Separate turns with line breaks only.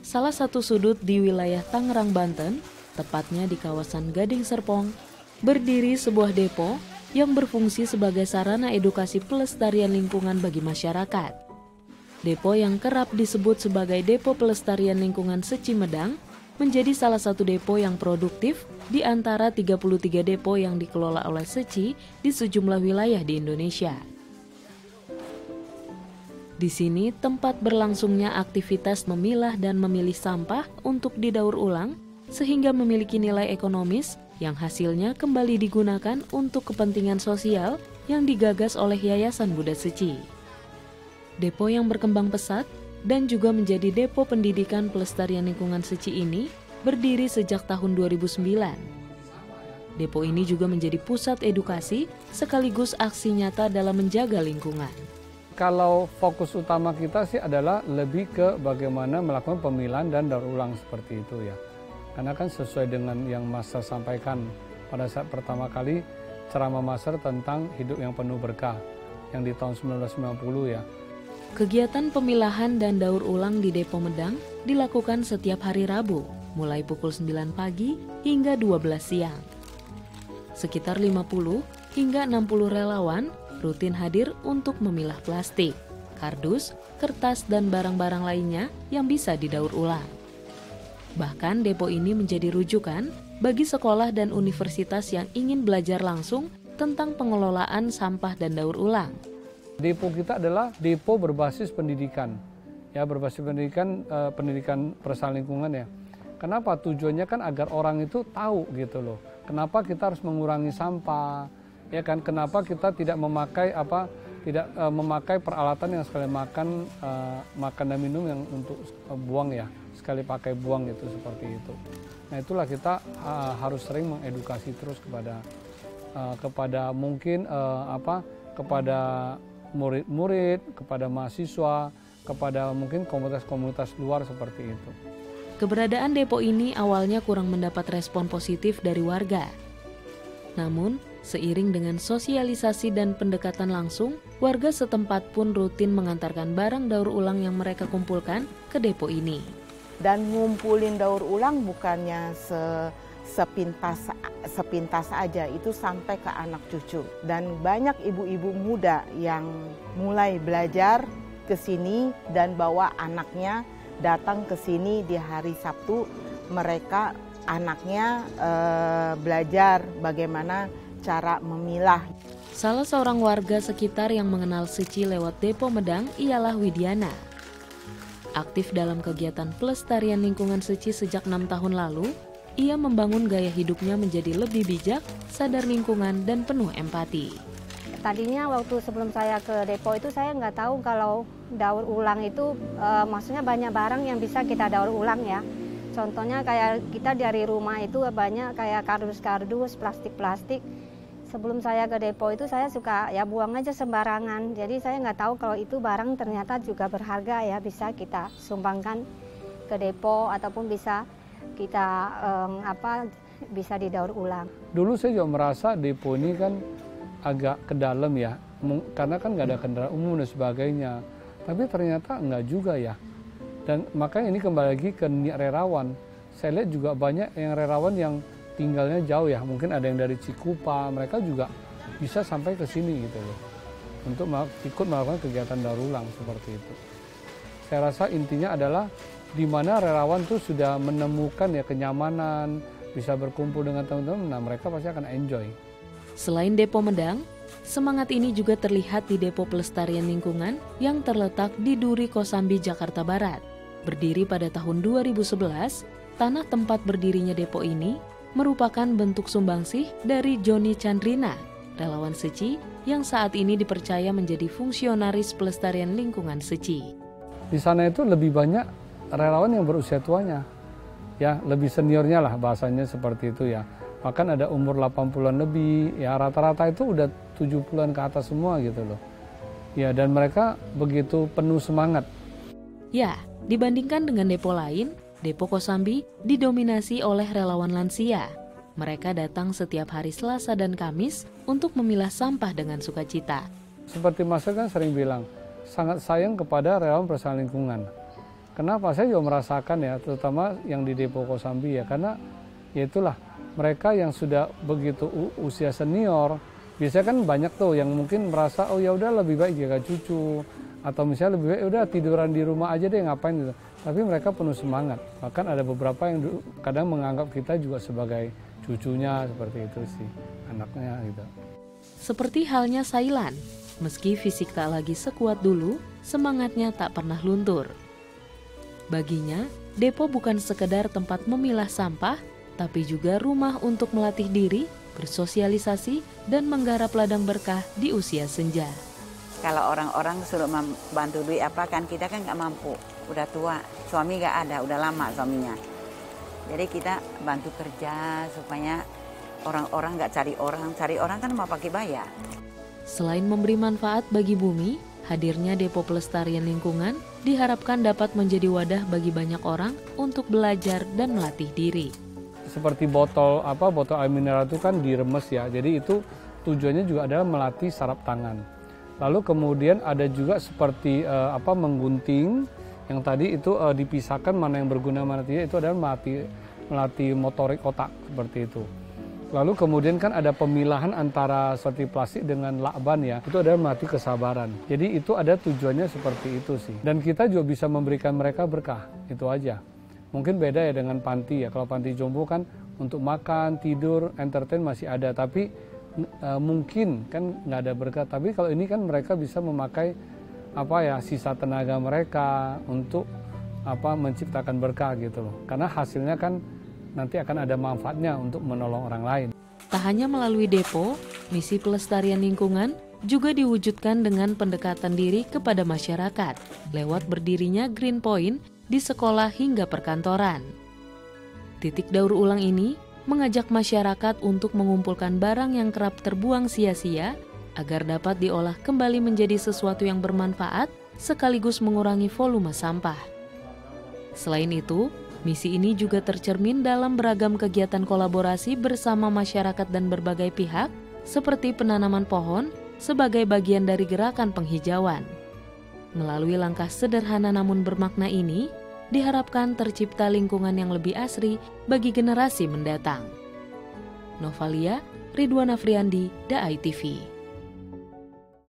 salah satu sudut di wilayah Tangerang, Banten, tepatnya di kawasan Gading Serpong, berdiri sebuah depo yang berfungsi sebagai sarana edukasi pelestarian lingkungan bagi masyarakat. Depo yang kerap disebut sebagai Depo Pelestarian Lingkungan Seci Medang menjadi salah satu depo yang produktif di antara 33 depo yang dikelola oleh Seci di sejumlah wilayah di Indonesia. Di sini tempat berlangsungnya aktivitas memilah dan memilih sampah untuk didaur ulang sehingga memiliki nilai ekonomis yang hasilnya kembali digunakan untuk kepentingan sosial yang digagas oleh Yayasan Buddha Seci. Depo yang berkembang pesat dan juga menjadi Depo Pendidikan Pelestarian Lingkungan Seci ini berdiri sejak tahun 2009. Depo ini juga menjadi pusat edukasi sekaligus aksi nyata dalam menjaga lingkungan.
Kalau fokus utama kita sih adalah lebih ke bagaimana melakukan pemilahan dan daur ulang seperti itu ya. Karena kan sesuai dengan yang Master sampaikan pada saat pertama kali ceramah Master tentang hidup yang penuh berkah yang di tahun 1990 ya.
Kegiatan pemilahan dan daur ulang di Depo Medang dilakukan setiap hari Rabu, mulai pukul 9 pagi hingga 12 siang. Sekitar 50 hingga 60 relawan rutin hadir untuk memilah plastik, kardus, kertas, dan barang-barang lainnya yang bisa didaur ulang. Bahkan depo ini menjadi rujukan bagi sekolah dan universitas yang ingin belajar langsung tentang pengelolaan sampah dan daur ulang.
Depo kita adalah depo berbasis pendidikan, ya berbasis pendidikan pelestarian lingkungan ya. Kenapa? Tujuannya kan agar orang itu tahu gitu loh. Kenapa kita harus mengurangi sampah? Ya kan, kenapa kita tidak memakai memakai peralatan yang sekali makan dan minum yang untuk buang ya, sekali pakai buang gitu seperti itu. Nah itulah kita harus sering mengedukasi terus kepada mungkin kepada murid-murid, kepada mahasiswa, kepada mungkin komunitas-komunitas luar seperti itu.
Keberadaan depo ini awalnya kurang mendapat respon positif dari warga. Namun, seiring dengan sosialisasi dan pendekatan langsung, warga setempat pun rutin mengantarkan barang daur ulang yang mereka kumpulkan ke depo ini.
Dan ngumpulin daur ulang bukannya sepintas aja, itu sampai ke anak cucu. Dan banyak ibu-ibu muda yang mulai belajar ke sini dan bawa anaknya datang ke sini di hari Sabtu. Anaknya belajar bagaimana cara memilah.
Salah seorang warga sekitar yang mengenal Seci lewat Depo Medang ialah Widiana. Aktif dalam kegiatan pelestarian lingkungan Seci sejak 6 tahun lalu, ia membangun gaya hidupnya menjadi lebih bijak, sadar lingkungan, dan penuh empati.
Tadinya waktu sebelum saya ke depo itu saya nggak tahu kalau daur ulang itu maksudnya banyak barang yang bisa kita daur ulang ya. Contohnya kayak kita dari rumah itu banyak kayak kardus-kardus, plastik-plastik. Sebelum saya ke depo itu saya suka ya buang aja sembarangan. Jadi saya nggak tahu kalau itu barang ternyata juga berharga ya, bisa kita sumbangkan ke depo ataupun bisa kita bisa didaur ulang.
Dulu saya juga merasa depo ini kan agak ke dalam ya, karena kan nggak ada kendaraan umum dan sebagainya. Tapi ternyata enggak juga ya. Dan makanya ini kembali lagi ke niat relawan. Saya lihat juga banyak yang relawan yang tinggalnya jauh ya. Mungkin ada yang dari Cikupa, mereka juga bisa sampai ke sini gitu loh. Untuk ikut melakukan kegiatan daur ulang seperti itu. Saya rasa intinya adalah di mana relawan tuh sudah menemukan ya kenyamanan, bisa berkumpul dengan teman-teman, nah mereka pasti akan enjoy.
Selain Depo Medang, semangat ini juga terlihat di Depo Pelestarian Lingkungan yang terletak di Duri Kosambi, Jakarta Barat. Berdiri pada tahun 2011, tanah tempat berdirinya depo ini merupakan bentuk sumbangsih dari Joni Chandrina, relawan Seci yang saat ini dipercaya menjadi fungsionaris pelestarian lingkungan Seci.
Di sana itu lebih banyak relawan yang berusia tuanya, ya lebih seniornya lah bahasanya seperti itu ya. Bahkan ada umur 80-an lebih, ya rata-rata itu udah 70-an ke atas semua gitu loh. Ya dan mereka begitu penuh semangat.
Ya, dibandingkan dengan depo lain, Depo Kosambi didominasi oleh relawan lansia. Mereka datang setiap hari Selasa dan Kamis untuk memilah sampah dengan sukacita.
Seperti Mas kan sering bilang, sangat sayang kepada relawan pelestarian lingkungan. Kenapa? Saya juga merasakan ya, terutama yang di Depo Kosambi ya, karena ya itulah mereka yang sudah begitu usia senior, biasanya kan banyak tuh yang mungkin merasa oh ya udah lebih baik jaga cucu, atau misalnya lebih baik udah tiduran di rumah aja deh ngapain gitu. Tapi mereka penuh semangat. Bahkan ada beberapa yang kadang menganggap kita juga sebagai cucunya, seperti itu sih, anaknya gitu.
Seperti halnya Sailan, meski fisik tak lagi sekuat dulu, semangatnya tak pernah luntur. Baginya, depo bukan sekedar tempat memilah sampah, tapi juga rumah untuk melatih diri, bersosialisasi, dan menggarap ladang berkah di usia senja.
Kalau orang-orang suruh bantu duit apa kan kita kan nggak mampu, udah tua, suami nggak ada, udah lama suaminya. Jadi kita bantu kerja supaya orang-orang nggak cari orang kan mau pakai bayar.
Selain memberi manfaat bagi bumi, hadirnya Depo Pelestarian Lingkungan diharapkan dapat menjadi wadah bagi banyak orang untuk belajar dan melatih diri.
Seperti botol air mineral itu kan diremes ya, jadi itu tujuannya juga adalah melatih saraf tangan. Lalu kemudian ada juga seperti menggunting, yang tadi itu dipisahkan mana yang berguna mana tidak, itu adalah melatih motorik otak seperti itu. Lalu kemudian kan ada pemilahan antara seperti plastik dengan lakban ya, itu adalah melatih kesabaran. Jadi itu ada tujuannya seperti itu sih. Dan kita juga bisa memberikan mereka berkah, itu aja. Mungkin beda ya dengan panti ya, kalau panti jompo kan untuk makan, tidur, entertain masih ada, tapi mungkin kan nggak ada berkah. Tapi kalau ini kan mereka bisa memakai sisa tenaga mereka untuk menciptakan berkah gitu loh. Karena hasilnya kan nanti akan ada manfaatnya untuk menolong orang lain.
Tak hanya melalui depo, misi pelestarian lingkungan juga diwujudkan dengan pendekatan diri kepada masyarakat lewat berdirinya Green Point di sekolah hingga perkantoran. Titik daur ulang ini mengajak masyarakat untuk mengumpulkan barang yang kerap terbuang sia-sia agar dapat diolah kembali menjadi sesuatu yang bermanfaat sekaligus mengurangi volume sampah. Selain itu, misi ini juga tercermin dalam beragam kegiatan kolaborasi bersama masyarakat dan berbagai pihak, seperti penanaman pohon sebagai bagian dari gerakan penghijauan. Melalui langkah sederhana namun bermakna ini, diharapkan tercipta lingkungan yang lebih asri bagi generasi mendatang. Novalia, Ridwan Afriandi, DAI TV.